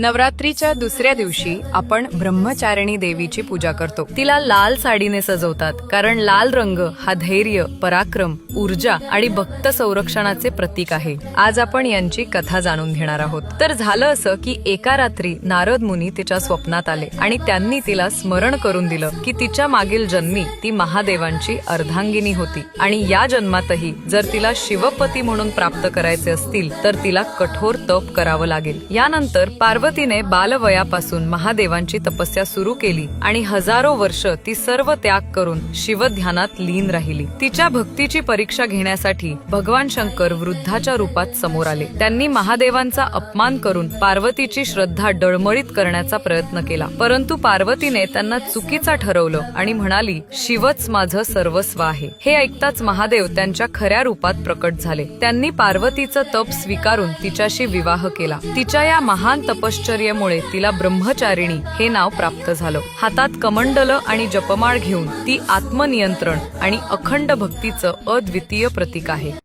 नवरात्रीच्या दुसऱ्या दिवशी आपण ब्रह्मचारिणी देवीची पूजा करतो। तिला लाल साडीने सजवतात कारण लाल रंग हा धैर्य, पराक्रम, ऊर्जा आणि भक्त संरक्षणाचे प्रतीक आहे। आज आपण यांची कथा जाणून घेणार आहोत। तर झालं असं की एका रात्री नारद मुनी तिच्या स्वप्नात आले आणि त्यांनी तिला स्मरण करून दिलं की तिच्या मागील जन्मी ती महादेवांची अर्धांगिनी होती आणि या जन्मातही जर तिला शिवपती म्हणून प्राप्त करायचे असतील तर तिला कठोर तप करावं लागेल। यानंतर पार्वतीने बालवयापासून महादेवांची तपस्या सुरू केली आणि हजारो वर्ष ती सर्व त्याग करून शिवध्यानात लीन राहिली। तिच्या भक्तीची परीक्षा घेण्यासाठी भगवान शंकर वृद्धाच्या रूपात समोर आले। त्यांनी महादेवांचा अपमान करून पार्वतीची श्रद्धा डळमळीत करण्याचा प्रयत्न केला, परंतु पार्वतीने त्यांना चुकीचा ठरवलं आणि म्हणाली, शिवच माझं सर्वस्व आहे। हे ऐकताच महादेव त्यांच्या खऱ्या रूपात प्रकट झाले। त्यांनी पार्वतीचं तप स्वीकारून तिच्याशी विवाह केला। तिच्या या महान तपश्चर्येमुळे तिला ब्रह्मचारिणी हे नाव प्राप्त झालं। हातात कमंडल आणि जपमाळ घेऊन ती आत्मनियंत्रण आणि अखंड भक्तीचं अद्वितीय प्रतीक आहे।